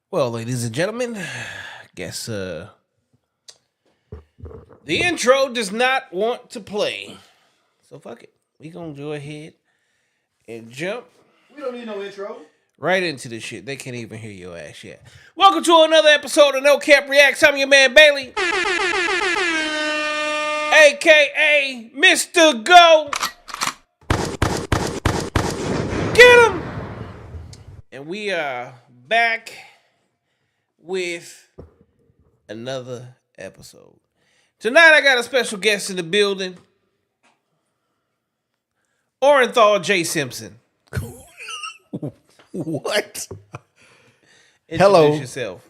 Well, ladies and gentlemen, guess the intro does not want to play. So fuck it. We gonna go ahead and jump. We don't need no intro. Right into this shit. They can't even hear your ass yet. Welcome to another episode of No Cap Reacts. I'm your man Bailey, aka Mr. Go. Get him. And we are back with another episode. Tonight I got a special guest in the building. Orenthal J. Simpson. What? Introduce Hello. yourself.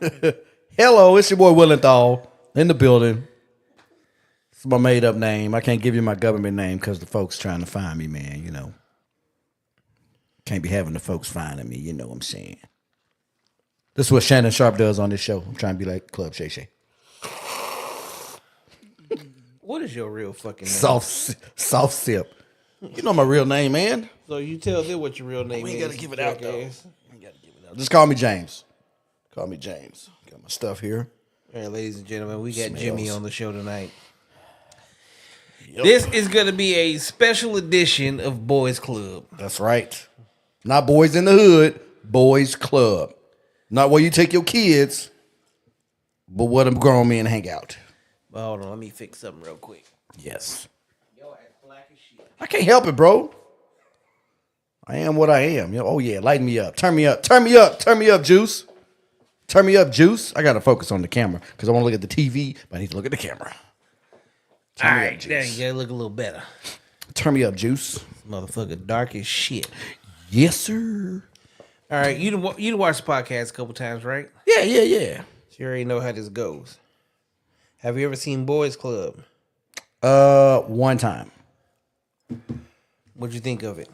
Hello, it's your boy Willenthal in the building. It's my made up name. I can't give you my government name because the folks trying to find me, man, you know. Can't be having the folks finding me, you know what I'm saying. This is what Shannon Sharp does on this show. I'm trying to be like Club Shay Shay. What is your real fucking name? Soft sip. You know my real name, man. So you tell them what your real name is. We ain't gotta give it out, though. jackass. Just call me James. Call me James. Got my stuff here. All right, ladies and gentlemen, we got Smells. Jimmie on the show tonight. Yep. This is going to be a special edition of Boys Club. That's right. Not Boys in the Hood, Boys Club. Not where you take your kids, but where them grown men hang out. But hold on, let me fix something real quick. Yes. Yo, ass black as shit. I can't help it, bro. I am what I am. You know, oh, yeah, lighten me up. Turn me up. Turn me up. Turn me up, Juice. Turn me up, Juice. I got to focus on the camera because I want to look at the TV, but I need to look at the camera. All right, there you go. Look a little better. Turn me up, Juice. Motherfucker dark as shit. Yes, sir. All right, you done watched the podcast a couple times, right? Yeah. So you already know how this goes. Have you ever seen Boys Club? One time. What'd you think of it?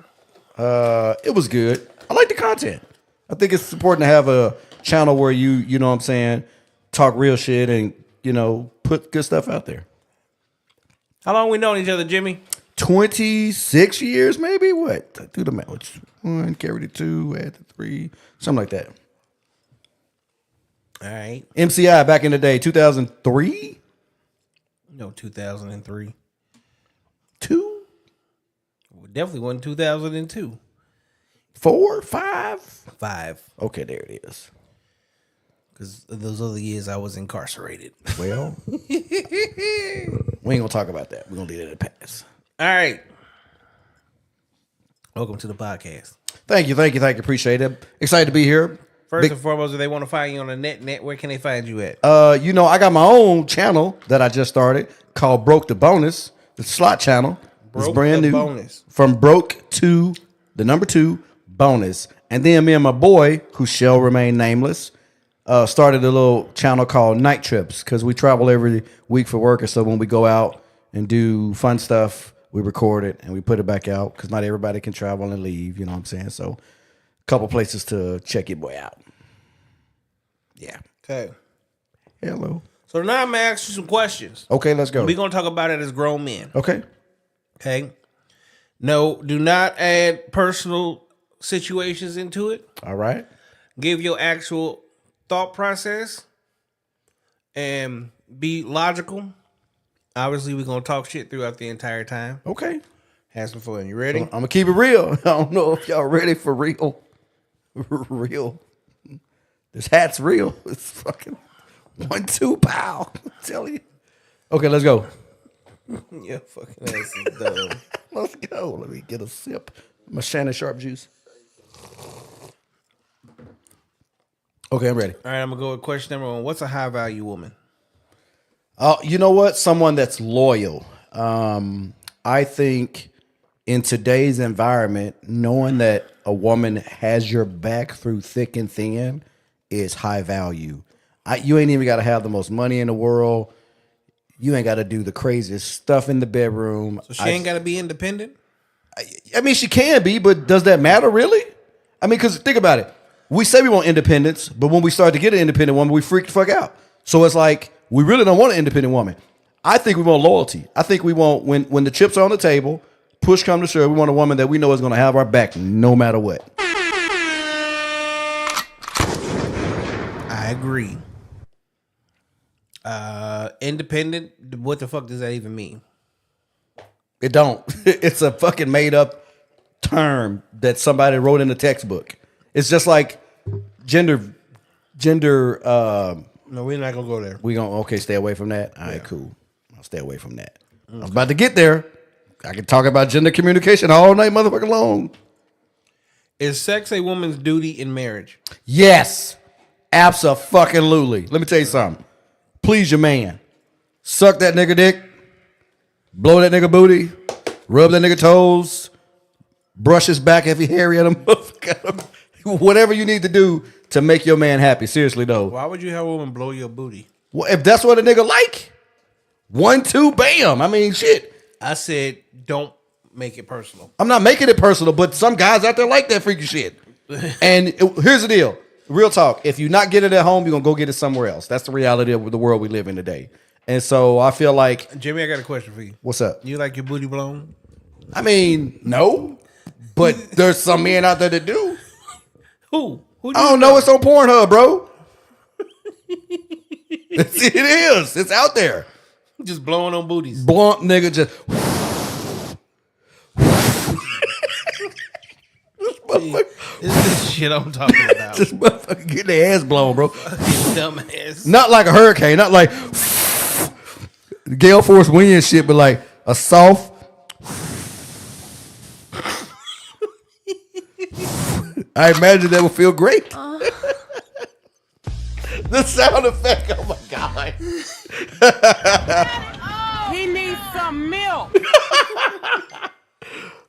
It was good. I like the content. I think it's important to have a channel where you know what I'm saying, talk real shit and, you know, put good stuff out there. How long we known each other, Jimmie? 26 years, maybe? What? Do the math. 1, carry the 2, add the 3, something like that. All right. MCI back in the day, 2003? No, 2003. 2? Definitely wasn't 2002. 4? 5? 5. Okay, there it is. Because those other years I was incarcerated. Well, we ain't gonna talk about that. We're gonna leave it at the past. All right. Welcome to the podcast. Thank you. Appreciate it. Excited to be here. First and foremost, if they want to find you on the net, where can they find you at? You know, I got my own channel that I just started called Broke the Bonus, the slot channel. It's brand new. Bonus. From broke to the number 2 bonus. And then me and my boy, who shall remain nameless, started a little channel called Night Trips because we travel every week for work. And so when we go out and do fun stuff, we record it and we put it back out because not everybody can travel and leave. You know what I'm saying? So a couple places to check your boy out. Yeah. Okay. Hello. So now I'm going to ask you some questions. Okay, let's go. We're going to talk about it as grown men. Okay. Okay. No, do not add personal situations into it. All right. Give your actual thought process and be logical. Obviously, we're going to talk shit throughout the entire time. Okay. Have some fun. You ready? I'm going to keep it real. I don't know if y'all ready for real. Real. This hat's real. It's fucking 1, 2, pow. I'm telling you. Okay, let's go. Your fucking ass is dumb. Let's go. Let me get a sip. My Shannon Sharp juice. Okay, I'm ready. All right, I'm going to go with question number 1. What's a high value woman? You know what? Someone that's loyal. I think in today's environment, knowing that a woman has your back through thick and thin is high value. You ain't even got to have the most money in the world. You ain't got to do the craziest stuff in the bedroom. So she ain't got to be independent? I mean, she can be, but does that matter really? I mean, because think about it. We say we want independence, but when we start to get an independent woman, we freak the fuck out. So it's like, we really don't want an independent woman. I think we want loyalty. I think we want, when the chips are on the table, push come to shove, we want a woman that we know is going to have our back no matter what. I agree. Independent, what the fuck does that even mean? It don't. It's a fucking made up term that somebody wrote in a textbook. It's just like gender. No, we're not gonna go there. Okay, stay away from that. All right, cool. I'll stay away from that. I was about to get there. I can talk about gender communication all night, motherfucking long. Is sex a woman's duty in marriage? Yes, abso-fucking-lutely. Let me tell you something. Please your man. Suck that nigga dick. Blow that nigga booty. Rub that nigga toes. Brush his back if he hairy at him. Whatever you need to do to make your man happy. Seriously, though. Why would you have a woman blow your booty? Well, if that's what a nigga like. 1, 2, bam. I mean, shit. I said, don't make it personal. I'm not making it personal, but some guys out there like that freaky shit. And here's the deal. Real talk. If you're not getting it at home, you're going to go get it somewhere else. That's the reality of the world we live in today. And so I feel like... Jimmie, I got a question for you. What's up? You like your booty blown? I mean, no. But there's some men out there that do. Who? I don't know. It's on Pornhub, bro. It is. It's out there. Just blowing on booties. Blunt nigga just... This shit I'm talking about. Just motherfucker get their ass blown, bro. Dumbass. Not like a hurricane. Not like... Gale Force wind shit, but like a soft... I imagine that would feel great. The sound effect, oh my God. He needs some milk.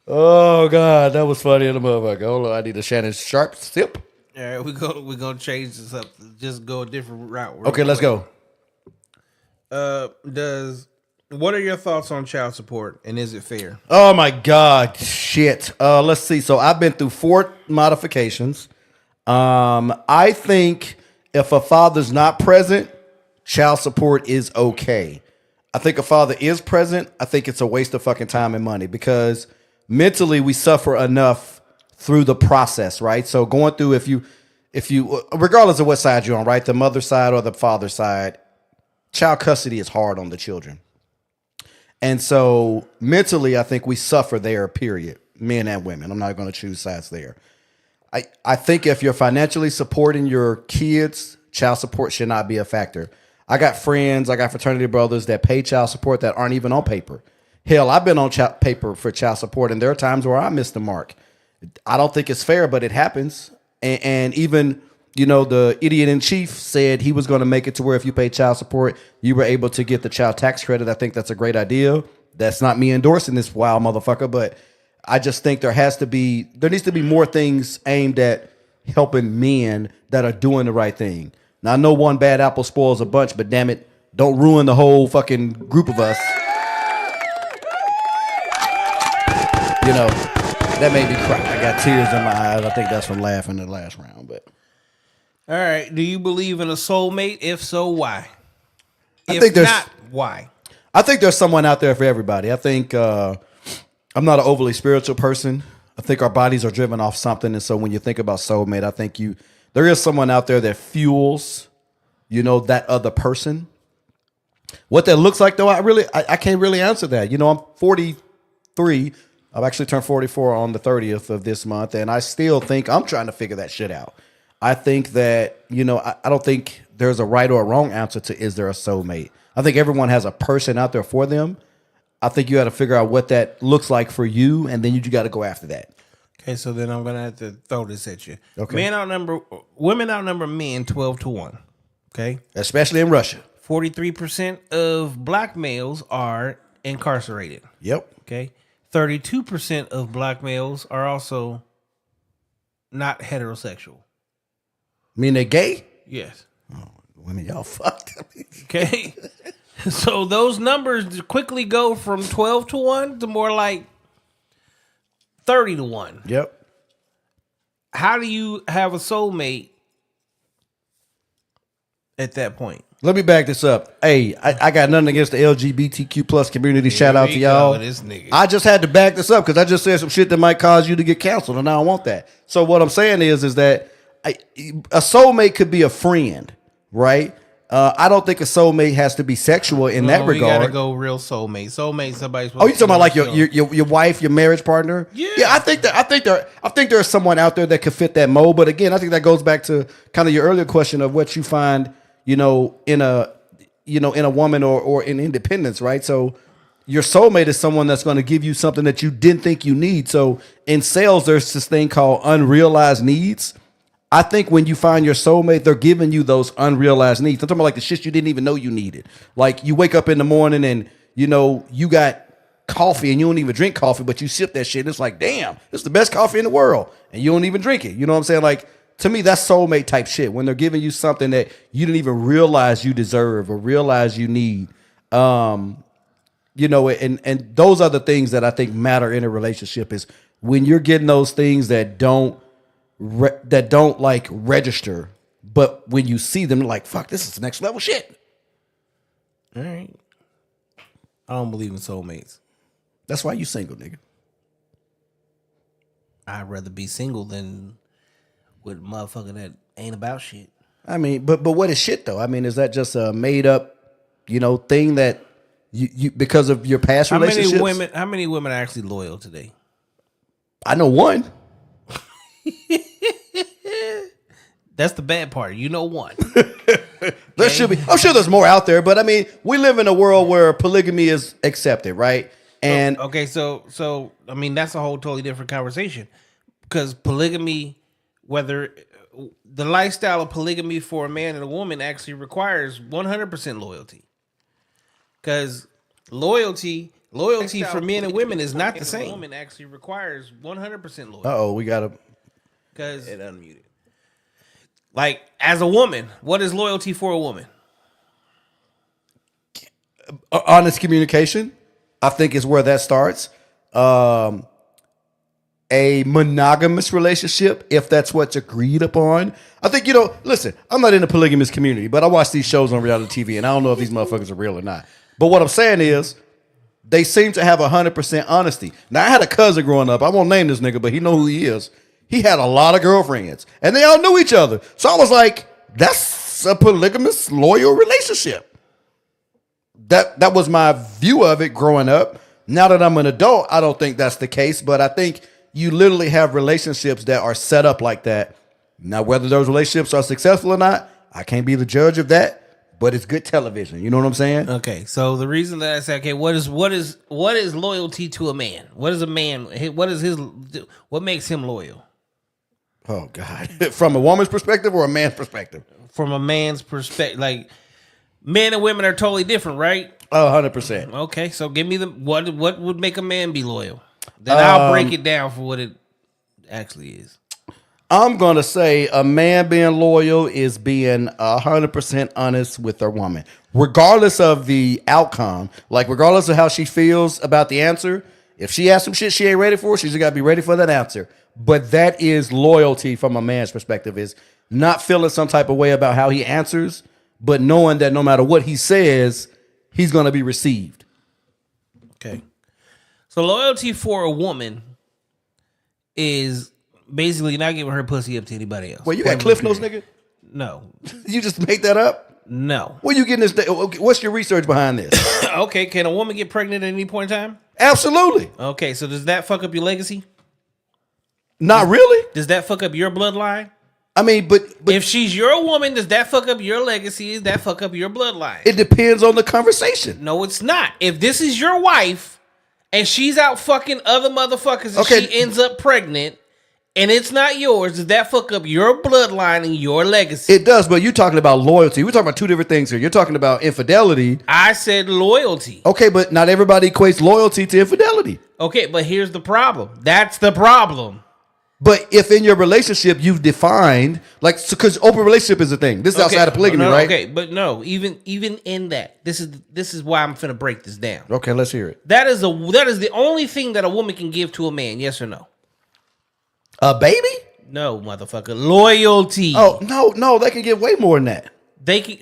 Oh God, that was funny in the motherfucker. Hold on, I need a Shannon Sharp sip. All right, we're gonna change this up. Just go a different route. Okay, let's go. What are your thoughts on child support, and is it fair? Oh my God, shit. Let's see. So I've been through 4 modifications. I think if a father's not present, child support is okay. I think a father is present. I think it's a waste of fucking time and money because mentally we suffer enough through the process, right? So going through if you regardless of what side you're on, right? The mother side or the father side, child custody is hard on the children. And so mentally, I think we suffer there, period. Men and women. I'm not going to choose sides there. I think if you're financially supporting your kids, child support should not be a factor. I got friends, I got fraternity brothers that pay child support that aren't even on paper. Hell, I've been on paper for child support, and there are times where I miss the mark. I don't think it's fair, but it happens. And even, you know, the idiot in chief said he was going to make it to where if you pay child support, you were able to get the child tax credit. I think that's a great idea. That's not me endorsing this wild motherfucker, but I just think there needs to be more things aimed at helping men that are doing the right thing. Now, I know one bad apple spoils a bunch, but damn it, don't ruin the whole fucking group of us. You know, that made me cry. I got tears in my eyes. I think that's from laughing in the last round, but... All right. Do you believe in a soulmate? If so, why? I think there's not, why? I think there's someone out there for everybody. I think I'm not an overly spiritual person. I think our bodies are driven off something, and so when you think about soulmate, I think there is someone out there that fuels, you know, that other person. What that looks like, though, I can't really answer that. You know, I'm 43. I've actually turned 44 on the 30th of this month, and I still think I'm trying to figure that shit out. I think that, you know, I don't think there's a right or a wrong answer to is there a soulmate. I think everyone has a person out there for them. I think you got to figure out what that looks like for you, and then you got to go after that. Okay, so then I'm going to have to throw this at you. Okay. Women outnumber men 12-1. Okay? Especially in Russia. 43% of black males are incarcerated. Yep. Okay? 32% of black males are also not heterosexual. Mean they gay? Yes. Oh, women, y'all fucked. Okay? So those numbers quickly go from 12-1 to more like 30-1. Yep. How do you have a soulmate at that point? Let me back this up. Hey, I got nothing against the LGBTQ plus community. Shout out to y'all. This nigga. I just had to back this up because I just said some shit that might cause you to get canceled, and I don't want that. So what I'm saying is that a soulmate could be a friend. right? I don't think a soulmate has to be sexual in that regard. We gotta go real soulmate. Soulmate, somebody's. Oh, you talking about like your wife, your marriage partner? Yeah. I think there's someone out there that could fit that mold. But again, I think that goes back to kind of your earlier question of what you find, in a woman or in independence, right? So your soulmate is someone that's going to give you something that you didn't think you need. So in sales, there's this thing called unrealized needs. I think when you find your soulmate, they're giving you those unrealized needs. I'm talking about like the shit you didn't even know you needed. Like you wake up in the morning and you got coffee and you don't even drink coffee, but you sip that shit. And it's like, damn, this is the best coffee in the world, and you don't even drink it. You know what I'm saying? Like to me, that's soulmate type shit. When they're giving you something that you didn't even realize you deserve or realize you need. And those are the things that I think matter in a relationship is when you're getting those things that don't like register, but when you see them, like, fuck, this is next level shit. All right. I don't believe in soulmates. That's why you single, nigga. I'd rather be single than with a motherfucker that ain't about shit. I mean, but what is shit though? I mean, is that just a made up, thing that you because of your past relationships? How many women are actually loyal today? I know one. That's the bad part. You know one. There should be. I'm sure there's more out there, but I mean, we live in a world where polygamy is accepted, right? And so I mean, that's a whole totally different conversation because polygamy, whether the lifestyle of polygamy for a man and a woman actually requires 100% loyalty. Because loyalty for men and women is not the same. Woman actually requires 100% loyalty. We gotta. Because it unmuted. Like, as a woman, what is loyalty for a woman? Honest communication, I think, is where that starts. A monogamous relationship, if that's what's agreed upon. I think, listen, I'm not in the polygamous community, but I watch these shows on reality TV, and I don't know if these motherfuckers are real or not. But what I'm saying is, they seem to have 100% honesty. Now, I had a cousin growing up. I won't name this nigga, but he know who he is. He had a lot of girlfriends, and they all knew each other. So I was like, that's a polygamous, loyal relationship. That was my view of it growing up. Now that I'm an adult, I don't think that's the case, but I think you literally have relationships that are set up like that. Now, whether those relationships are successful or not, I can't be the judge of that, but it's good television. You know what I'm saying? Okay, so the reason that I say, okay, what is loyalty to a man? What makes him loyal? Oh, God. From a woman's perspective or a man's perspective? From a man's perspective. Like, men and women are totally different, right? Oh, 100%. Okay, so give me what would make a man be loyal? Then I'll break it down for what it actually is. I'm going to say a man being loyal is being 100% honest with their woman. Regardless of the outcome, like regardless of how she feels about the answer, if she has some shit she ain't ready for, she's just got to be ready for that answer. But that is loyalty from a man's perspective, is not feeling some type of way about how he answers, but knowing that no matter what he says, he's going to be received. Okay. So loyalty for a woman is basically not giving her pussy up to anybody else. Well, you got Cliff Notes, nigga? No. You just make that up? No. Where you getting this? What's your research behind this? Okay, can a woman get pregnant at any point in time? Absolutely. Okay, so does that fuck up your legacy? Not really. Does that fuck up your bloodline? I mean, but if she's your woman, does that fuck up your legacy? Does that fuck up your bloodline? It depends on the conversation. No, it's not. If this is your wife and she's out fucking other motherfuckers and she ends up pregnant and it's not yours, does that fuck up your bloodline and your legacy? It does, but you're talking about loyalty. We're talking about two different things here. You're talking about infidelity. I said loyalty. Okay, but not everybody equates loyalty to infidelity. Okay, but here's the problem. That's the problem. But if in your relationship you've defined, like, because open relationship is a thing. This is outside of polygamy, right? Okay, but no, even in that, this is why I'm finna break this down. Okay, let's hear it. That is the only thing that a woman can give to a man. Yes or no? A baby? No, motherfucker. Loyalty. Oh no, they can give way more than that.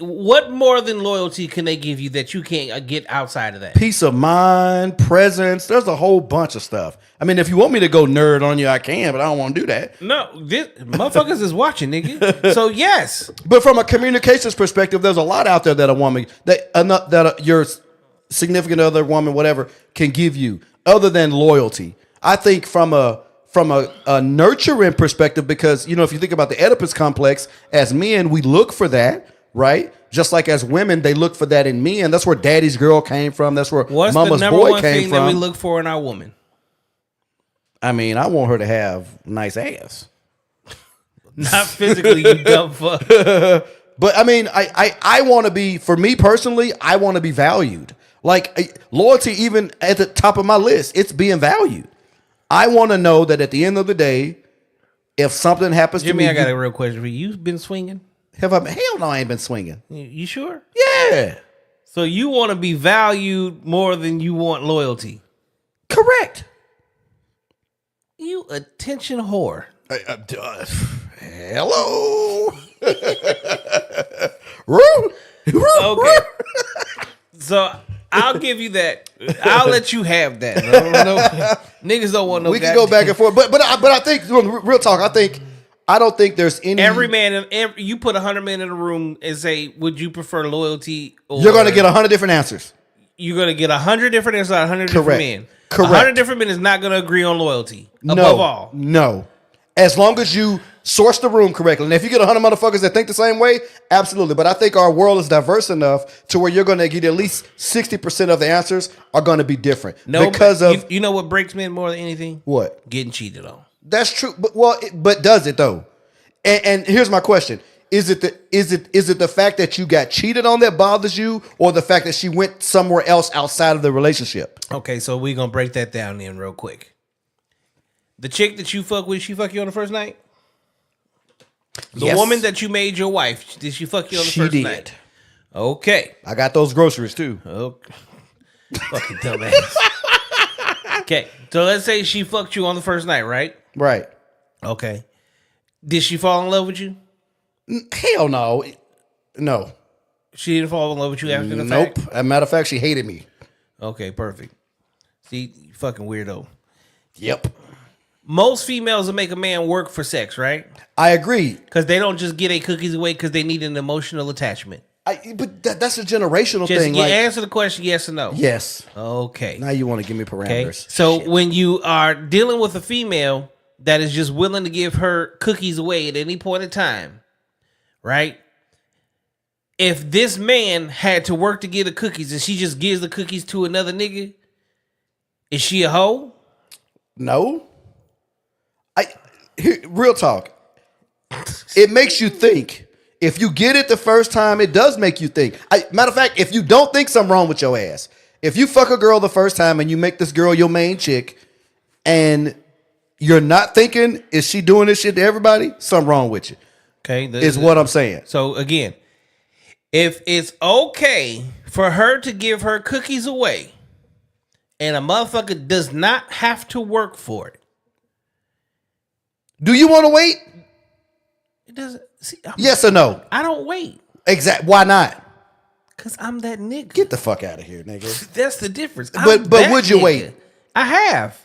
What more than loyalty can they give you that you can't get outside of that? Peace of mind, presence. There's a whole bunch of stuff. I mean, if you want me to go nerd on you, I can, but I don't want to do that. No, this motherfuckers is watching, nigga. So yes, But from a communications perspective, there's a lot out there that a woman that your significant other, woman, whatever, can give you other than loyalty. I think from a nurturing perspective, because if you think about the Oedipus complex, as men we look for that, right? Just like as women, they look for that in men. That's where daddy's girl came from. That's where what's mama's the number boy one came thing from. that we look for in our woman? I mean, I want her to have nice ass. Not physically, you dumb fuck. But I mean, I want to be, for me personally, I want to be valued. Like loyalty, even at the top of my list, it's being valued. I want to know that at the end of the day, if something happens Jimmie, to me, I got a real question for you. You been swinging? Hell no, I ain't been swinging. You sure? Yeah, So you want to be valued more than you want loyalty? correct. You attention whore. Hello. Okay. So I'll give you that. I'll let you have that. No, niggas don't want no. We can go back and forth, but I think real talk. I don't think there's any. Every man, you put 100 men in a room and say, "Would you prefer loyalty?" Or You're going to get 100 different answers. You're going to get 100 different answers, 100 different Correct. men. Correct. 100 different men is not going to agree on loyalty. Above all, no. As long as you source the room correctly, and if you get 100 motherfuckers that think the same way, absolutely. But I think our world is diverse enough to where you're going to get at least 60% of the answers are going to be different. No, because of you know what breaks men more than anything? what? Getting cheated on. That's true. But does it though? And here's my question: Is it the fact that you got cheated on that bothers you, or the fact that she went somewhere else outside of the relationship? Okay, so we're gonna break that down then real quick. The chick that you fuck with, she fuck you on the first night? The Yes. woman that you made your wife, did she fuck you on the first night? Okay. I got those groceries too. Okay. Fucking dumbass. Okay, so let's say she fucked you on the first night, right? Right. Okay. Did she fall in love with you? Hell no. No. She didn't fall in love with you after the Nope. fact? As a matter of fact, she hated me. Okay, perfect. See, you fucking weirdo. Yep. Most females will make a man work for sex, right? I agree. Because they don't just get their cookies away because they need an emotional attachment. But that's a generational Just thing. answer the question yes or no. Yes. Okay. Now you want to give me Okay. parameters. So Shit. when you are dealing with a female that is just willing to give her cookies away at any point in time, right? If this man had to work to get the cookies and she just gives the cookies to another nigga, is she a hoe? No. Real talk. It makes you think. If you get it the first time, it does make you think. Matter of fact, if you don't think, something wrong with your ass. If you fuck a girl the first time and you make this girl your main chick, and you're not thinking, is she doing this shit to everybody? Something wrong with you. Okay, Is what I'm saying. So again, if it's okay for her to give her cookies away, and a motherfucker does not have to work for it, Do you want to wait? it doesn't. See, Yes or no? I don't wait Exact. Why not? because I'm that nigga. Get the fuck out of here, nigga. That's the difference. But would you wait? I have,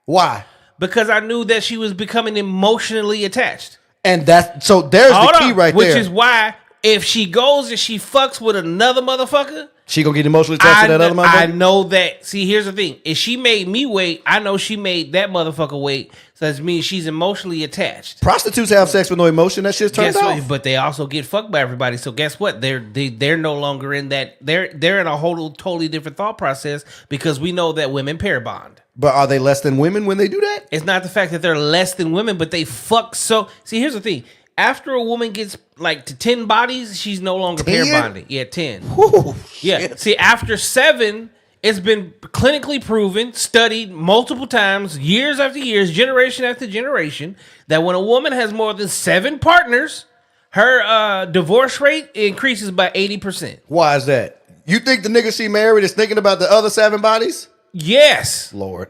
Why? because I knew that she was becoming emotionally attached. And there's the key right which there. is why if she goes and she fucks with another motherfucker, She gonna get emotionally attached to that other I motherfucker? know that. See, here's the thing. If she made me wait, I know she made that motherfucker wait. So that means she's emotionally attached. Prostitutes have sex with no emotion. That shit's turned Guess off. what? But they also get fucked by everybody. So guess what? They're no longer in that. They're in a whole totally different thought process because we know that women pair bond. But are they less than women when they do that? It's not the fact that they're less than women, but they fuck so. See, here's the thing. After a woman gets like to 10 bodies, she's no longer 10? pair bonding. Yeah, 10. Whew, Yeah. shit. See, after 7, it's been clinically proven, studied multiple times, years after years, generation after generation, that when a woman has more than 7 partners, her divorce rate increases by 80%. Why is that? You think the nigga she married is thinking about the other 7 bodies? Yes. Lord.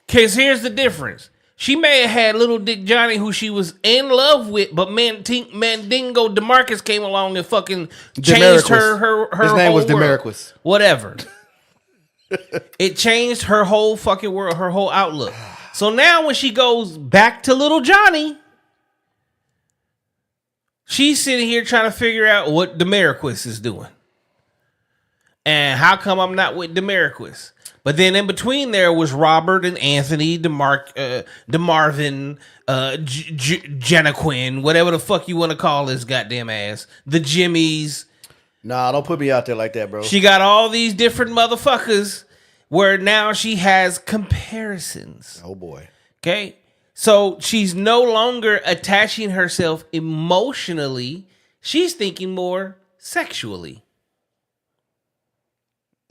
Because here's the difference. She may have had little Dick Johnny who she was in love with, but Mandingo DeMarcus came along and fucking changed her His name was world. DeMarcus. Whatever. It changed her whole fucking world, her whole outlook. So now when she goes back to little Johnny, she's sitting here trying to figure out what DeMarcus is doing. And how come I'm not with DeMarcus? But then in between there was Robert and Anthony, DeMarvin, Jennaquin, whatever the fuck you want to call this goddamn ass. The Jimmies. Nah, don't put me out there like that, bro. She got all these different motherfuckers where now she has comparisons. Oh, boy. Okay? So she's no longer attaching herself emotionally. She's thinking more sexually.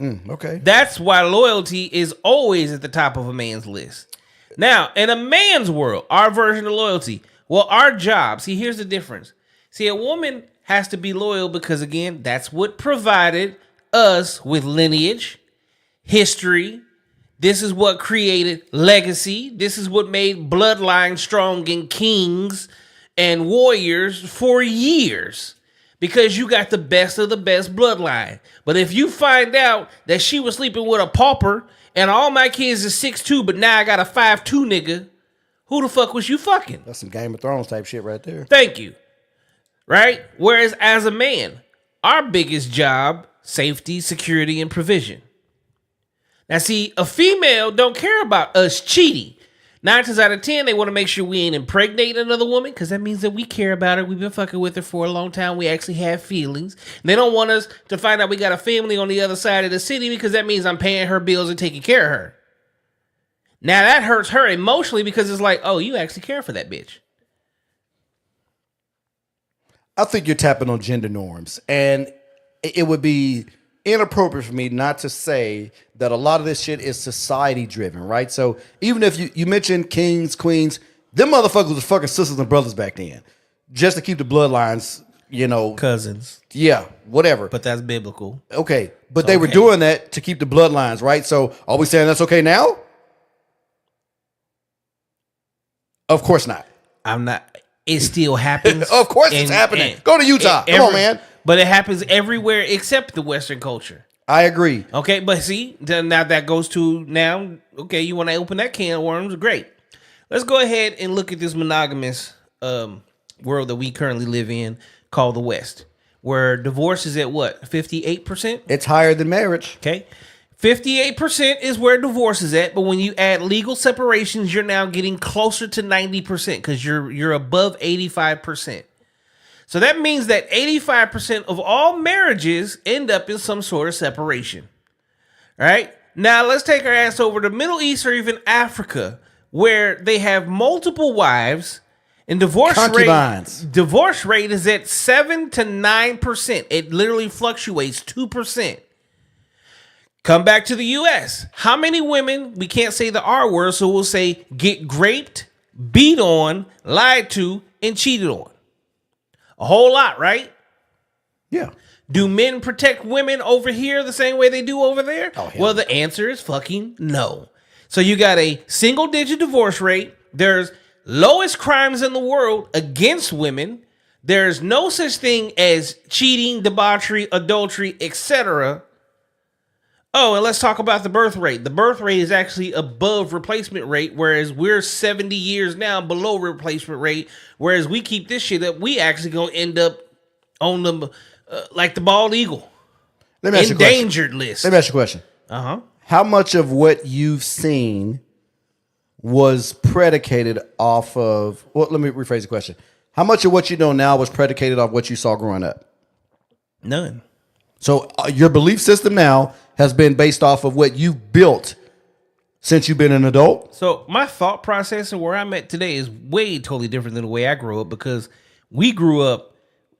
Okay. That's why loyalty is always at the top of a man's list. Now, in a man's world, our version of loyalty, well, our job, see, here's the difference. See, a woman has to be loyal because, again, that's what provided us with lineage, history. This is what created legacy. This is what made bloodline strong and kings and warriors for years. Because you got the best of the best bloodline. But if you find out that she was sleeping with a pauper and all my kids is 6'2", but now I got a 5'2" nigga, who the fuck was you fucking? That's some Game of Thrones type shit right there. Thank you. Right? Whereas as a man, our biggest job, safety, security, and provision. Now see, a female don't care about us cheating. 9 times out of 10, they want to make sure we ain't impregnate another woman because that means that we care about her. We've been fucking with her for a long time. We actually have feelings. They don't want us to find out we got a family on the other side of the city because that means I'm paying her bills and taking care of her. Now that hurts her emotionally because it's like, oh, you actually care for that bitch. I think you're tapping on gender norms, and it would be inappropriate for me not to say that a lot of this shit is society driven, right? So even if you mentioned kings, queens, them motherfuckers was fucking sisters and brothers back then, just to keep the bloodlines, Cousins. Yeah, whatever. But that's biblical. Okay, but they were doing that to keep the bloodlines, right? So are we saying that's okay now? Of course not. I'm not. It still happens. Of course it's happening. Go to Utah. Come on, man. But it happens everywhere except the Western culture. I agree. Okay, but see, now that goes to now, okay, you want to open that can of worms? Great. Let's go ahead and look at this monogamous world that we currently live in called the West, where divorce is at what, 58%? It's higher than marriage. Okay. 58% is where divorce is at, but when you add legal separations, you're now getting closer to 90% because you're above 85%. So that means that 85% of all marriages end up in some sort of separation. All right? Now let's take our ass over to Middle East or even Africa, where they have multiple wives and divorce rate is at 7 to 9%. It literally fluctuates 2%. Come back to the U.S. How many women, we can't say the R word, so we'll say get raped, beat on, lied to, and cheated on? A whole lot, right? Yeah. Do men protect women over here the same way they do over there? Oh, well, the answer is fucking no. So you got a single-digit divorce rate. There's lowest crimes in the world against women. There's no such thing as cheating, debauchery, adultery, etc. Oh, and let's talk about the birth rate. The birth rate is actually above replacement rate, whereas we're 70 years now below replacement rate. Whereas we keep this shit up, we actually gonna end up on the like the bald eagle, endangered list. Let me ask you a question. How much of what you've seen was predicated off of? Well, let me rephrase the question. How much of what you know now was predicated off what you saw growing up? None. So your belief system now has been based off of what you've built since you've been an adult? So my thought process and where I'm at today is way totally different than the way I grew up, because we grew up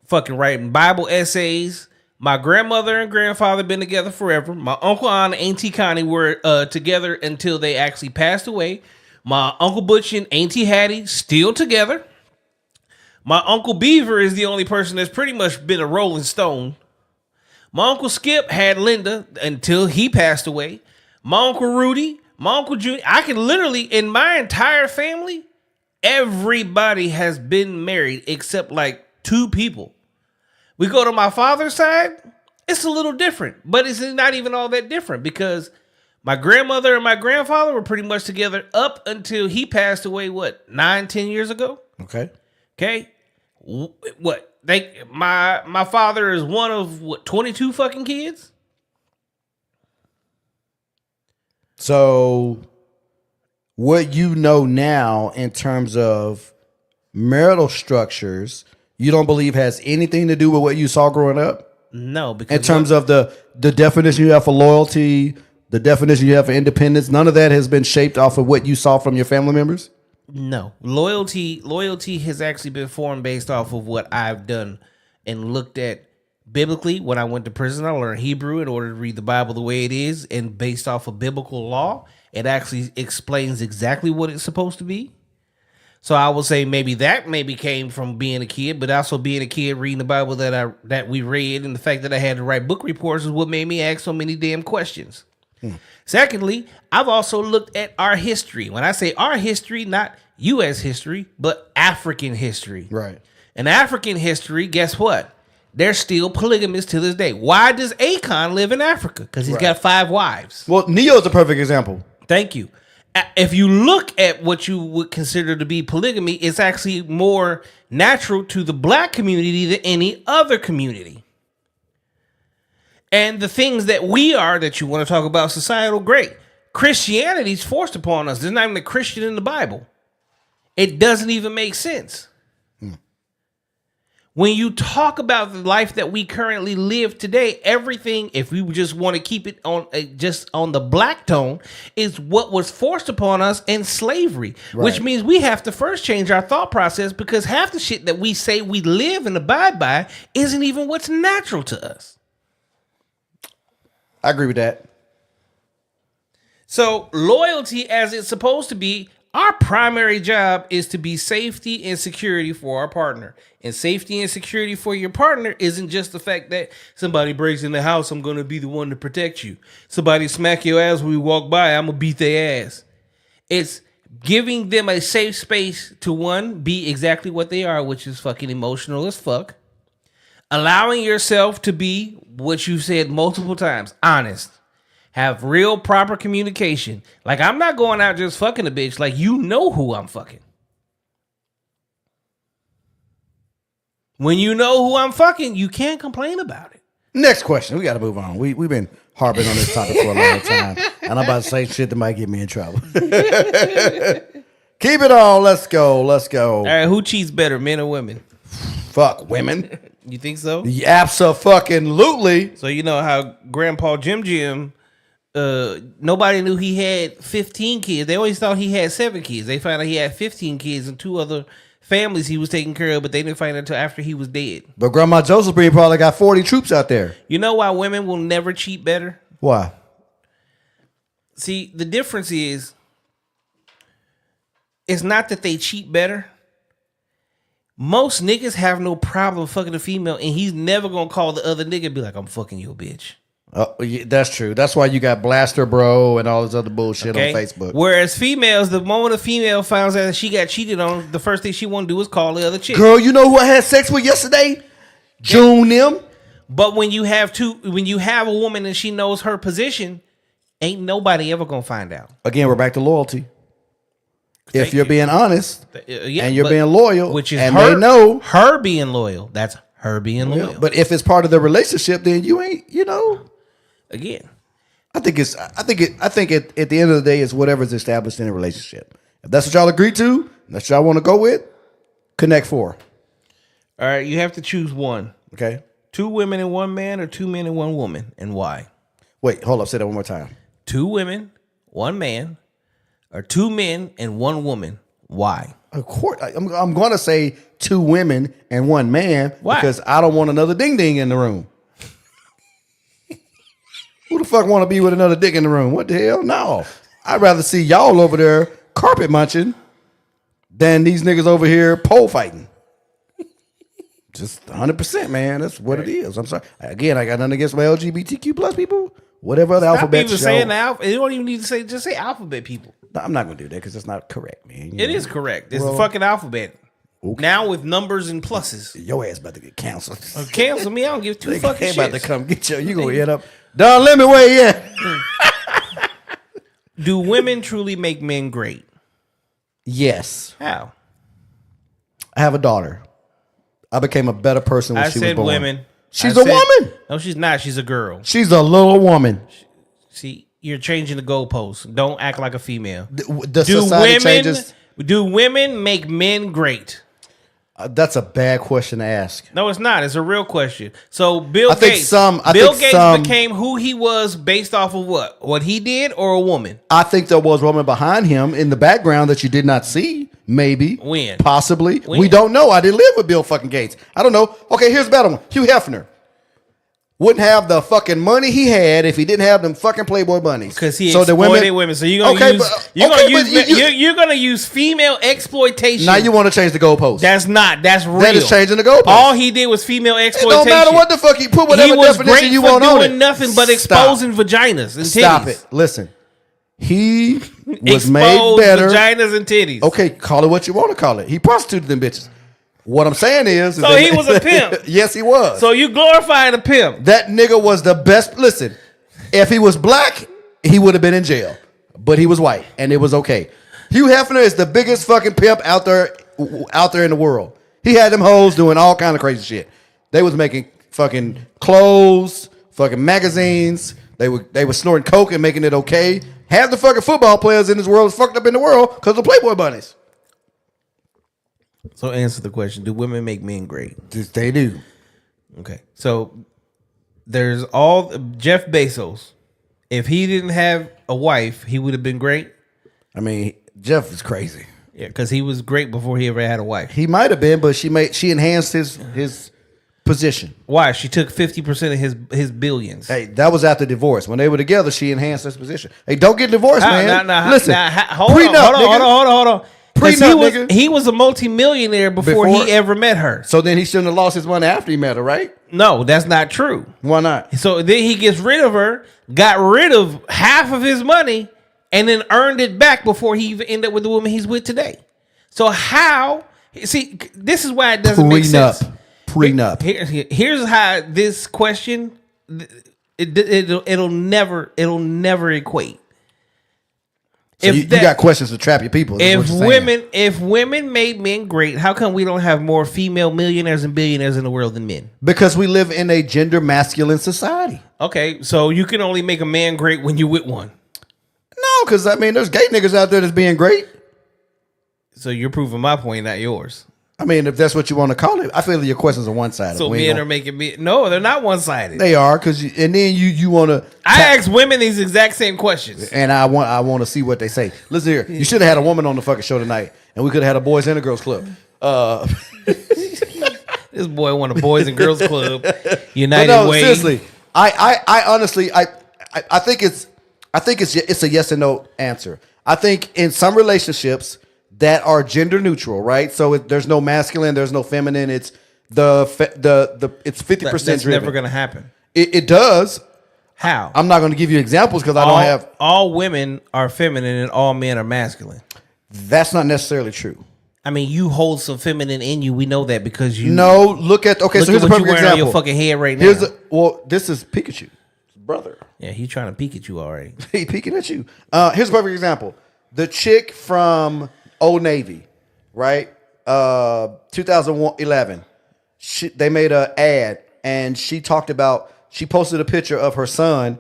fucking writing Bible essays. My grandmother and grandfather been together forever. My uncle, aunt, and Auntie Connie were together until they actually passed away. My Uncle Butch and Auntie Hattie still together. My Uncle Beaver is the only person that's pretty much been a Rolling Stone. My Uncle Skip had Linda until he passed away. My Uncle Rudy My Uncle Junior, I can literally, in my entire family, everybody has been married except like 2 people. We go to my father's side, it's a little different, but it's not even all that different because my grandmother and my grandfather were pretty much together up until he passed away, 9-10 years ago? Okay. Okay. My father is one of 22 fucking kids? So what you know now in terms of marital structures, you don't believe has anything to do with what you saw growing up? No, because in terms of the definition you have for loyalty, the definition you have for independence, none of that has been shaped off of what you saw from your family members? No. Loyalty has actually been formed based off of what I've done and looked at biblically. When I went to prison, I learned Hebrew in order to read the Bible the way it is, and based off of biblical law, it actually explains exactly what it's supposed to be. So I would say maybe came from being a kid, but also being a kid reading the Bible that we read, and the fact that I had to write book reports is what made me ask so many damn questions. Secondly, I've also looked at our history. When I say our history, not U.S. history, but African history. Right. In African history, guess what? They're still polygamous to this day. Why does Akon live in Africa? Because he's got 5 wives. Well, Neo's a perfect example. Thank you. If you look at what you would consider to be polygamy, it's actually more natural to the black community than any other community. And the things that you want to talk about societal, great. Christianity's forced upon us. There's not even a Christian in the Bible. It doesn't even make sense. When you talk about the life that we currently live today, everything, if we just want to keep it on just on the black tone, is what was forced upon us in slavery, which means we have to first change our thought process, because half the shit that we say we live and abide by isn't even what's natural to us. I agree with that. So loyalty, as it's supposed to be, our primary job is to be safety and security for our partner. And safety and security for your partner isn't just the fact that somebody breaks in the house, I'm going to be the one to protect you. Somebody smack your ass when we walk by, I'm going to beat their ass. It's giving them a safe space to, one, be exactly what they are, which is fucking emotional as fuck. Allowing yourself to be what you said multiple times, honest. Have real proper communication. Like, I'm not going out just fucking a bitch. Like, you know who I'm fucking. When you know who I'm fucking, you can't complain about it. Next question. We got to move on. We've been harping on this topic for a long time. And I'm about to say shit that might get me in trouble. Keep it on. Let's go. All right, who cheats better, men or women? Fuck women. You think so? Abso-fucking-lutely. So you know how Grandpa Jim, nobody knew he had 15 kids. They always thought he had 7 kids. They found out he had 15 kids and 2 other families he was taking care of, but they didn't find out until after he was dead. But Grandma Josephine probably got 40 troops out there. You know why women will never cheat better? Why? See, the difference is, it's not that they cheat better. Most niggas have no problem fucking a female, and he's never gonna call the other nigga and be like, I'm fucking you, bitch. Oh, yeah, that's true. That's why you got Blaster Bro and all this other bullshit on Facebook. Whereas females, the moment a female finds out that she got cheated on, the first thing she want to do is call the other chick. Girl, you know who I had sex with yesterday? June them. But when you have a woman and she knows her position, ain't nobody ever gonna find out. Again, we're back to loyalty. If you're being honest and you're being loyal, which is and her, they know her being loyal, that's her being loyal. But if it's part of the relationship, then you ain't, Again, I think at the end of the day, it's whatever's established in a relationship. If that's what y'all agree to, that's what y'all want to go with, connect 4. All right, you have to choose one. Okay. 2 women and 1 man, or 2 men and 1 woman, and why? Wait, hold up. Say that one more time. 2 women, 1 man, or 2 men and 1 woman. Why? Of course, I'm going to say 2 women and 1 man. Why? Because I don't want another ding ding in the room. Who the fuck want to be with another dick in the room? What the hell? No. I'd rather see y'all over there carpet munching than these niggas over here pole fighting. Just 100%, man. That's what it is. I'm sorry. Again, I got nothing against my LGBTQ plus people. whatever other Stop alphabet even show. saying the alphabet. You don't even need to say, just say alphabet people. No, I'm not gonna do that because it's not correct, man. It is correct. It's the fucking alphabet. Okay. Now with numbers and pluses. Your ass about to get canceled. Cancel me. I don't give two fucking shits. About to come get you. You gonna end up. Don Lemon, where you at? Do women truly make men great? Yes. How? I have a daughter. I became a better person when she was born. Women. She's a woman. No, she's not. She's a girl. She's a little woman. See, you're changing the goalposts. Don't act like a female. The society changes. Do women make men great? That's a bad question to ask. No, it's not. It's a real question. So Bill Gates became who he was based off of what? What he did or a woman? I think there was a woman behind him in the background that you did not see. Maybe. When? Possibly. When? We don't know. I didn't live with Bill fucking Gates. I don't know. Okay, here's a better one. Hugh Hefner wouldn't have the fucking money he had if he didn't have them fucking Playboy bunnies. Because he exploited women. So you're gonna use female exploitation. Now you want to change the goalpost. That's real. That is changing the goalpost. All he did was female exploitation. It don't matter what the fuck he put whatever definition you want on it. He was great for doing nothing but exposing vaginas and titties. Stop it. Listen. He was made better. Vaginas and titties. Okay, call it what you want to call it. He prostituted them bitches. What I'm saying is so he was a pimp. Yes, he was. So you glorifying a pimp. That nigga was the best. Listen, if he was black, he would have been in jail. But he was white, and it was okay. Hugh Hefner is the biggest fucking pimp out there in the world. He had them hoes doing all kind of crazy shit. They was making fucking clothes, fucking magazines. They were snorting coke and making it okay. Half the fucking football players in this world is fucked up in the world because of Playboy bunnies. So answer the question: do women make men great? They do. Okay, so there's all Jeff Bezos. If he didn't have a wife, he would have been great. I mean, Jeff is crazy. Yeah, because he was great before he ever had a wife. He might have been, but she enhanced his position. Why? She took 50% of his billions. Hey, that was after divorce. When they were together, she enhanced his position. Hey, don't get divorced, man. Listen, hold on. He was a multimillionaire before he ever met her. So then he shouldn't have lost his money after he met her, right? No, that's not true. Why not? So then he gets rid of her, got rid of half of his money, and then earned it back before he even ended up with the woman he's with today. So how? See, this is why it doesn't make sense. Prenup. Here's how this question it'll never equate. So you got questions to trap your people. If women made men great, how come we don't have more female millionaires and billionaires in the world than men? Because we live in a gender masculine society. Okay, so you can only make a man great when you're with one. No, because I mean, there's gay niggas out there that's being great. So you're proving my point, not yours. I mean, if that's what you want to call it, I feel like your questions are one-sided. So men are making me no, they're not one-sided. They are and then you want to. I ask women these exact same questions, and I want to see what they say. Listen here, you should have had a woman on the fucking show tonight, and we could have had a boys and a girls club. This boy won a boys and girls club. United Way. Seriously, I honestly I think it's a yes and no answer. I think in some relationships that are gender neutral, right? So there's no masculine, there's no feminine. It's it's 50% That's driven. never going to happen. It does. How? I'm not going to give you examples because I don't have. All women are feminine and all men are masculine. That's not necessarily true. I mean, you hold some feminine in you. We know that because you. No, look at so here's a perfect example. On your fucking head right now. This is Pikachu, brother. Yeah, he's trying to peek at you already. He peeking at you. Here's a perfect example. The chick from Old Navy, right? 2011. They made an ad, and she posted a picture of her son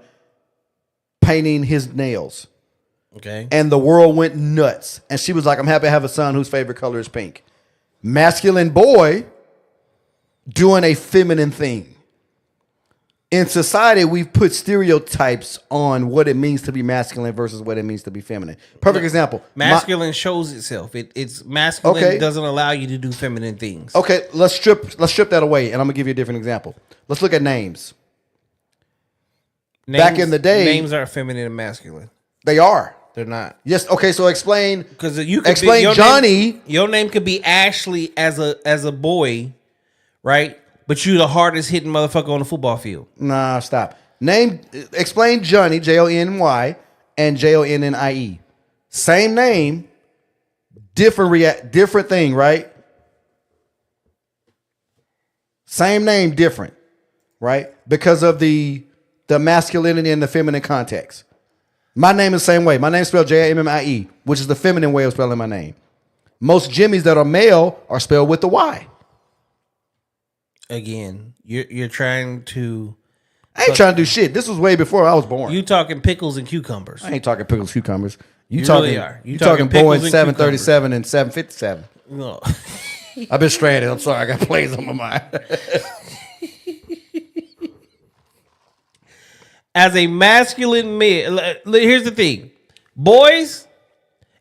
painting his nails. Okay. And the world went nuts. And she was like, I'm happy to have a son whose favorite color is pink. Masculine boy doing a feminine thing. In society, we've put stereotypes on what it means to be masculine versus what it means to be feminine. Perfect example. Masculine shows itself. It's masculine doesn't allow you to do feminine things. Okay, let's strip that away, and I'm gonna give you a different example. Let's look at names. Back in the day, names are feminine and masculine. They are. They're not. Yes. Okay. So explain. Because you could explain Johnny. Your name could be Ashley as a boy, right? But you the hardest hitting motherfucker on the football field. Nah, stop. Explain Johnny, Jonny, and Jonnie. Same name, different thing, right? Same name, different, right? Because of the masculinity and the feminine context. My name is the same way. My name is spelled Jimmie, which is the feminine way of spelling my name. Most Jimmies that are male are spelled with the Y. Again, you're trying to. I ain't trying to do shit. This was way before I was born. You talking pickles and cucumbers? I ain't talking pickles, cucumbers. You really are. You talking pickles Boeing and 737 and 757. No. I've been stranded. I'm sorry. I got planes on my mind. As a masculine man, here's the thing. Boys,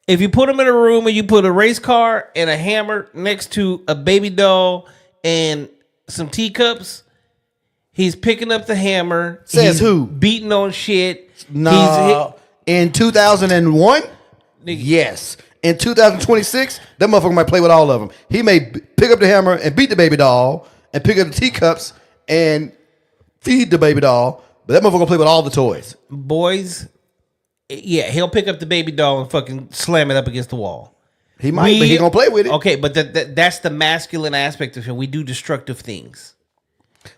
if you put them in a room and you put a race car and a hammer next to a baby doll and some teacups, he's picking up the hammer. Says who? Beating on shit. No. In 2001? Yes. In 2026, that motherfucker might play with all of them. He may pick up the hammer and beat the baby doll and pick up the teacups and feed the baby doll. But that motherfucker gonna play with all the toys. Boys, yeah, he'll pick up the baby doll and fucking slam it up against the wall. He might, but he gonna play with it. Okay, but that's the masculine aspect of him. We do destructive things.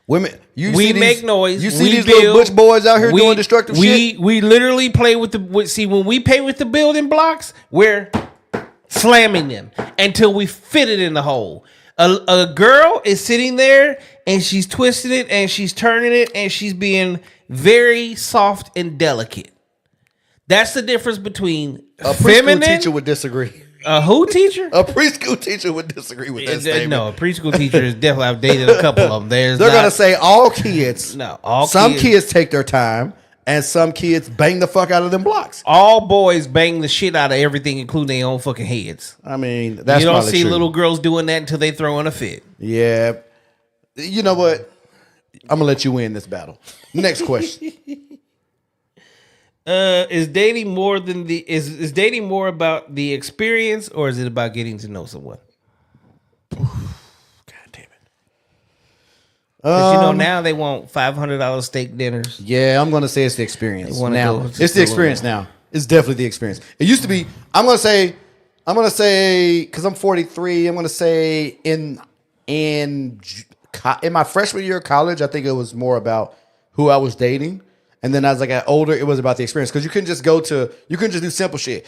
Women, we make noise. You see these little butch boys out here doing destructive shit? We literally play with when we play with the building blocks, we're slamming them until we fit it in the hole. A girl is sitting there and she's twisting it and she's turning it and she's being very soft and delicate. That's the difference between a preschool teacher would disagree. A who teacher? A preschool teacher would disagree with that statement. No, a preschool teacher is definitely. I've dated a couple of them. They're gonna say all kids. No, some kids take their time, and some kids bang the fuck out of them blocks. All boys bang the shit out of everything, including their own fucking heads. I mean, that's you don't see true. Little girls doing that until they throw in a fit. Yeah, you know what? I'm gonna let you win this battle. Next question. Is dating more than is dating more about the experience or is it about getting to know someone? God damn it! Because now they want $500 steak dinners. Yeah, I'm gonna say it's the experience. Now it's the experience. Now it's definitely the experience. It used to be. I'm gonna say because I'm 43. I'm gonna say in my freshman year of college, I think it was more about who I was dating. And then as I got older, it was about the experience. Because you couldn't just do simple shit.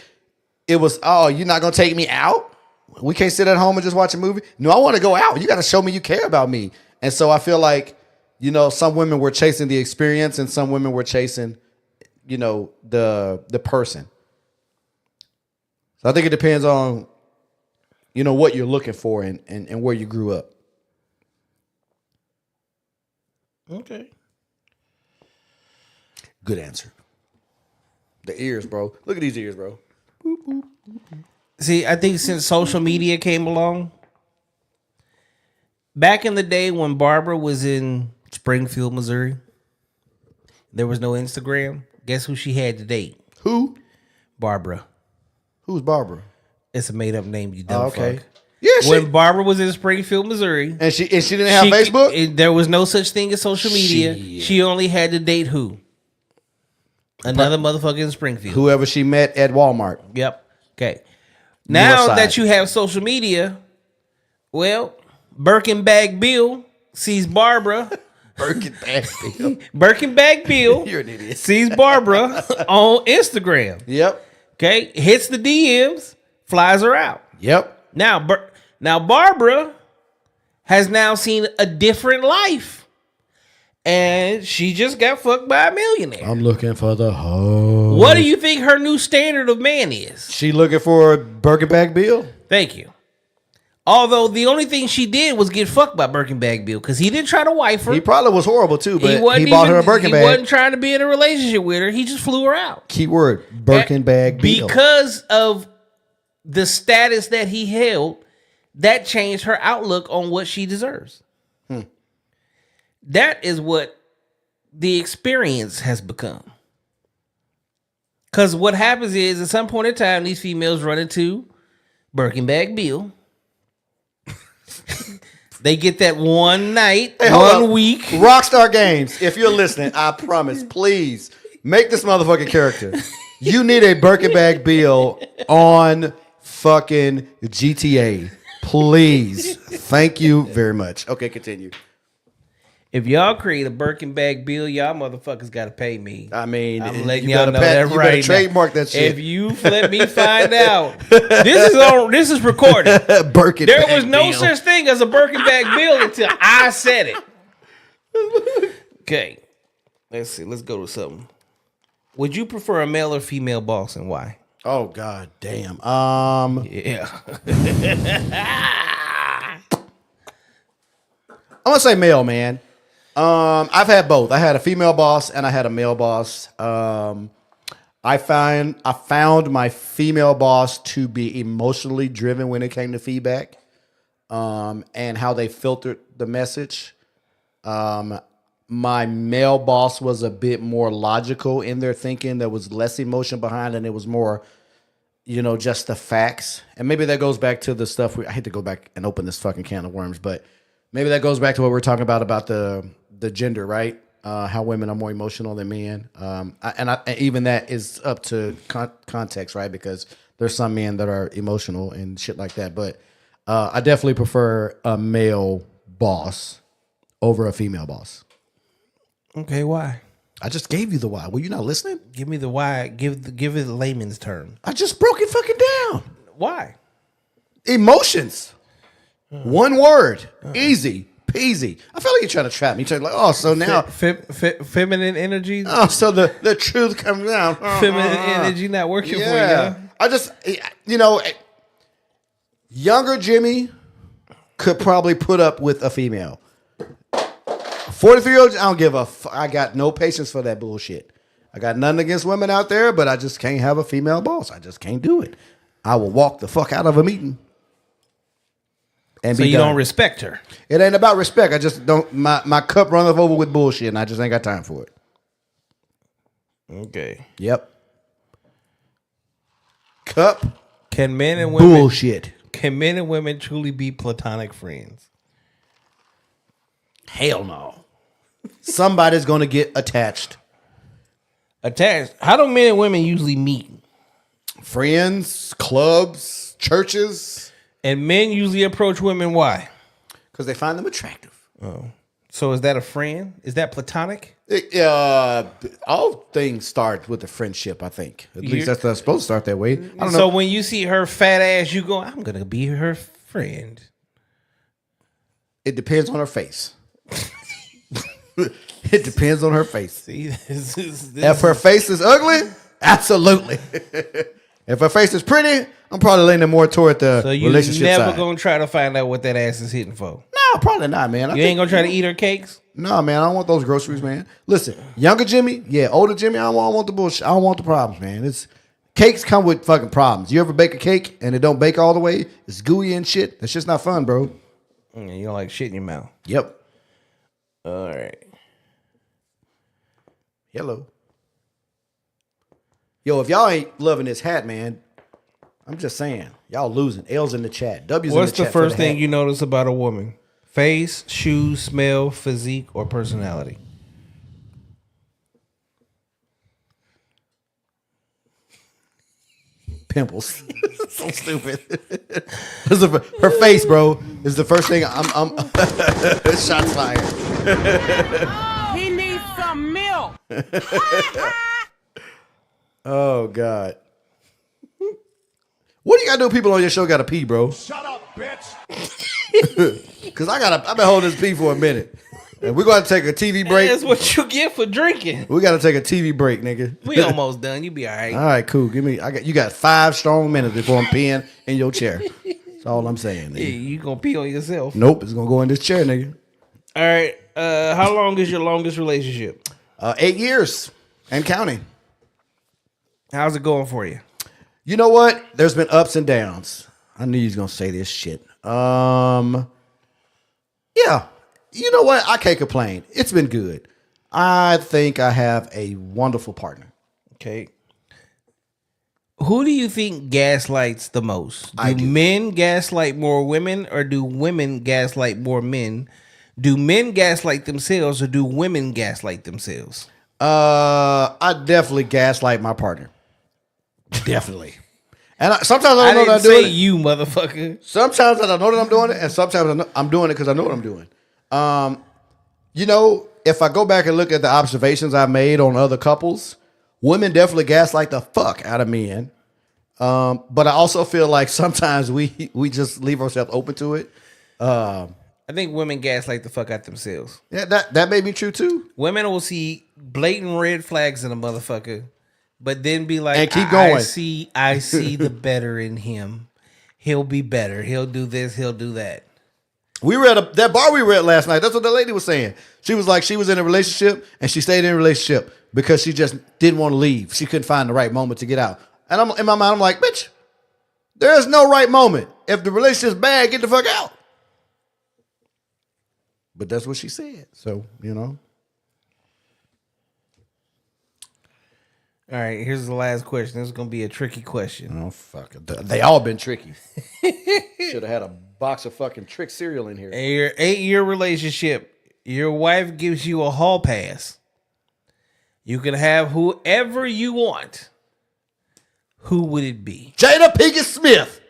It was, oh, you're not going to take me out? We can't sit at home and just watch a movie? No, I want to go out. You got to show me you care about me. And so I feel like, some women were chasing the experience and some women were chasing, the person. So I think it depends on, what you're looking for and where you grew up. Okay. Good answer. The ears, bro. Look at these ears, bro. Boop, boop, boop. See, I think since social media came along, back in the day when Barbara was in Springfield, Missouri, there was no Instagram. Guess who she had to date? Who? Barbara. Who's Barbara? It's a made up name, you dumb fuck. Yeah, when Barbara was in Springfield, Missouri, and she didn't have Facebook. There was no such thing as social media. She only had to date who? Another motherfucker in Springfield. Whoever she met at Walmart. Yep. Okay. Now that you have social media, well, Birkenbag Bill sees Barbara. Birkenbag Bill. Birkenbag Bill. You're an idiot. Sees Barbara on Instagram. Yep. Okay. Hits the DMs, flies her out. Yep. Now Barbara has now seen a different life. And she just got fucked by a millionaire. I'm looking for the hoe. What do you think her new standard of man is? She looking for a Birkenbag Bill. Thank you. Although the only thing she did was get fucked by Birkenbag Bill because he didn't try to wife her. He probably was horrible too, but he bought her a Birkenbag. He wasn't trying to be in a relationship with her. He just flew her out. Keyword, Birkenbag Bill. Because of the status that he held, that changed her outlook on what she deserves. That is what the experience has become. Because what happens is, at some point in time, these females run into Birkenbag Bill. They get that one night, Hey, hold one up. week. Rockstar Games, if you're listening, I promise, please make this motherfucking character. You need a Birkin bag bill on fucking GTA. Please. Thank you very much. Okay, continue. If y'all create a Birkin bag bill, y'all motherfuckers got to pay me. I mean, I'm letting you y'all better know that you right better now. trademark that shit. If you let me find out, this is recorded. Birkin There bag was no bill. such thing as a Birkin bag bill until I said it. Okay, let's see. Let's go to something. Would you prefer a male or female boss, and why? Oh god damn. Yeah. I'm gonna say male, man. I've had both. I had a female boss and I had a male boss. I found my female boss to be emotionally driven when it came to feedback, and how they filtered the message. My male boss was a bit more logical in their thinking. There was less emotion behind it, and it was more, just the facts. And maybe that goes back to the stuff I hate to go back and open this fucking can of worms, but maybe that goes back to what we were talking about the gender, right? How women are more emotional than men. And even that is up to context, right? Because there's some men that are emotional and shit like that. But I definitely prefer a male boss over a female boss. Okay, why? I just gave you the why. Were you not listening? Give me the why. Give it a layman's term. I just broke it fucking down. Why? Emotions. One word. Easy. Peasy. I feel like you're trying to trap me. You're trying to so now. Feminine energy. Oh, so the truth comes out. Feminine energy not working for you. Huh? I just, younger Jimmie could probably put up with a female. 43-year-old, I don't give a fuck. I got no patience for that bullshit. I got nothing against women out there, but I just can't have a female boss. I just can't do it. I will walk the fuck out of a meeting. And So be you done. don't respect her. It ain't about respect. I just don't. My cup runneth over with bullshit, and I just ain't got time for it. Okay. Yep. Cup Can men and women bullshit. Can men and women truly be platonic friends? Hell no. Somebody's gonna get attached. Attached. How do men and women usually meet? Friends, clubs, churches, And men usually approach women. Why? because they find them attractive. So is that a friend? Is that platonic? All things start with a friendship, I think. At least that's supposed to start that way. I don't So know. when you see her fat ass, you go, I'm gonna be her friend. It depends on her face. It depends on her face. See, this If her face is ugly, absolutely. If her face is pretty, I'm probably leaning more toward the so you relationship never side. gonna try to find out what that ass is hitting for. No, probably not, man. You ain't gonna try to eat her cakes. No, man, I don't want those groceries, man. Listen, younger Jimmie, yeah, older Jimmie, I don't want the bullshit. I don't want the problems, man. Cakes come with fucking problems. You ever bake a cake and it don't bake all the way? It's gooey and shit. That's just not fun, bro. You don't like shit in your mouth. Yep. All right. Hello. Yo, if y'all ain't loving this hat, man, I'm just saying, y'all losing. L's in the chat. W's What's in the the chat. for first thing hat. you notice about a woman? Face, shoes, smell, physique, or personality? Pimples. So stupid. Her face, bro, is the first thing I'm shots fired. He needs some milk. Oh God. What do you gotta do? People on your show gotta pee, bro. Shut up, bitch. Cause I've been holding this pee for a minute. And we're gonna take a TV break. That's what you get for drinking. We gotta take a TV break, nigga. We almost done. You be all right. All right, cool. You got 5 strong minutes before I'm peeing in your chair. That's all I'm saying, Yeah, nigga. you gonna pee on yourself. Nope, it's gonna go in this chair, nigga. All right. How long is your longest relationship? 8 years and counting. How's it going for you? You know what? There's been ups and downs. I knew you was gonna say this shit. Yeah. You know what? I can't complain. It's been good. I think I have a wonderful partner. Okay. Who do you think gaslights the most? I do. Men gaslight more women, or do women gaslight more men? Do men gaslight themselves, or do women gaslight themselves? I definitely gaslight my partner. Definitely. And sometimes I I don't know didn't that I'm doing say it. you, motherfucker. Sometimes I don't know that I'm doing it, and sometimes I'm doing it because I know what I'm doing. You know, if I go back and look at the observations I've made on other couples, women definitely gaslight the fuck out of men. But I also feel like sometimes we just leave ourselves open to it. I think women gaslight the fuck out themselves. Yeah, that may be true too. Women will see blatant red flags in a motherfucker, but then be like, And keep going. I see the better in him. He'll be better. He'll do this. He'll do that. We read that bar we read last night. That's what the lady was saying. She was like, she was in a relationship and she stayed in a relationship because she just didn't want to leave. She couldn't find the right moment to get out. And I'm in my mind, I'm like, bitch, there is no right moment. If the relationship's bad, get the fuck out. But that's what she said. So, you know. All right, here's the last question. This is going to be a tricky question. Oh, fuck it. They all been tricky. Should have had a box of fucking trick cereal in here. In your 8-year relationship, your wife gives you a hall pass. You can have whoever you want. Who would it be? Jada Pinkett Smith.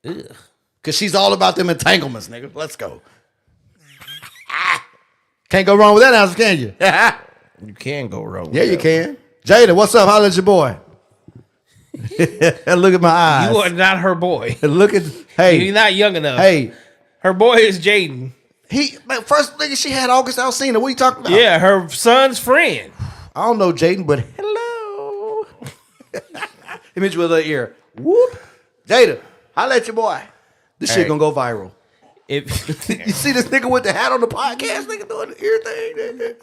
Ugh. Because she's all about them entanglements, nigga. Let's go. Can't go wrong with that answer, can you? You can go wrong with Yeah, you that. can. Jada, what's up? Holla at your boy. Look at my eyes. You are not her boy. Look at, hey. You're not young enough. Hey. Her boy is Jaden. First nigga she had August Alsina. What are you talking about? Yeah, her son's friend. I don't know Jaden, but hello. He meet you with her ear. Whoop. Jada, holla at your boy. This shit right. gonna go viral. If You see this nigga with the hat on the podcast, nigga doing the ear thing.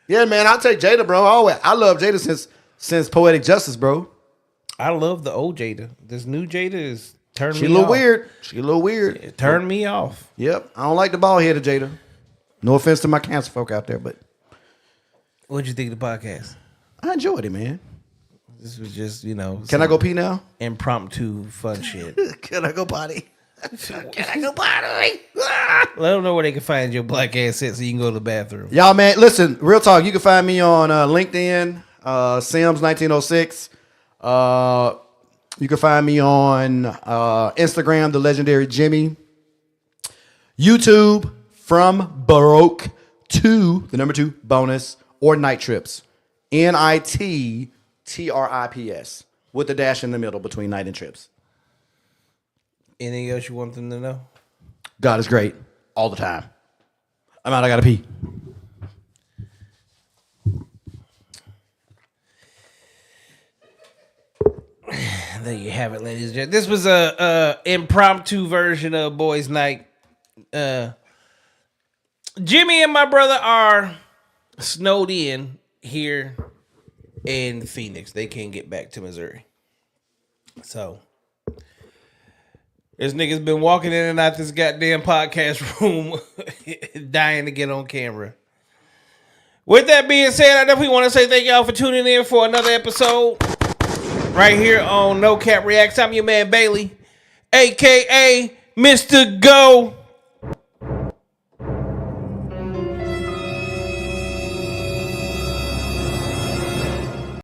Yeah, man, I'll take Jada, bro. I love Jada since Poetic Justice, bro. I love the old Jada. This new Jada is turning me off. She a little weird. She a little weird. It turned me off. Yep. I don't like the bald headed Jada. No offense to my cancer folk out there, but What'd you think of the podcast? I enjoyed it, man. This was just, Can I go pee now? impromptu fun shit. Can I go potty? Can I go potty? Let them know where they can find your black ass at so you can go to the bathroom. Y'all, man, listen, real talk. You can find me on LinkedIn, Sims1906. You can find me on Instagram, the legendary Jimmie. YouTube, From Baroque to the number 2 bonus or Night Trips. NITTRIPS with the dash in the middle between night and trips. Anything else you want them to know? God is great all the time. I'm out. I gotta pee. There you have it, ladies and gentlemen. This was a impromptu version of Boys Night. Jimmie and my brother are snowed in here in Phoenix. They can't get back to Missouri. So this nigga's been walking in and out this goddamn podcast room dying to get on camera. With that being said, I definitely want to say thank y'all for tuning in for another episode right here on No Cap Reacts. I'm your man Bailey, a.k.a. Mr. Go.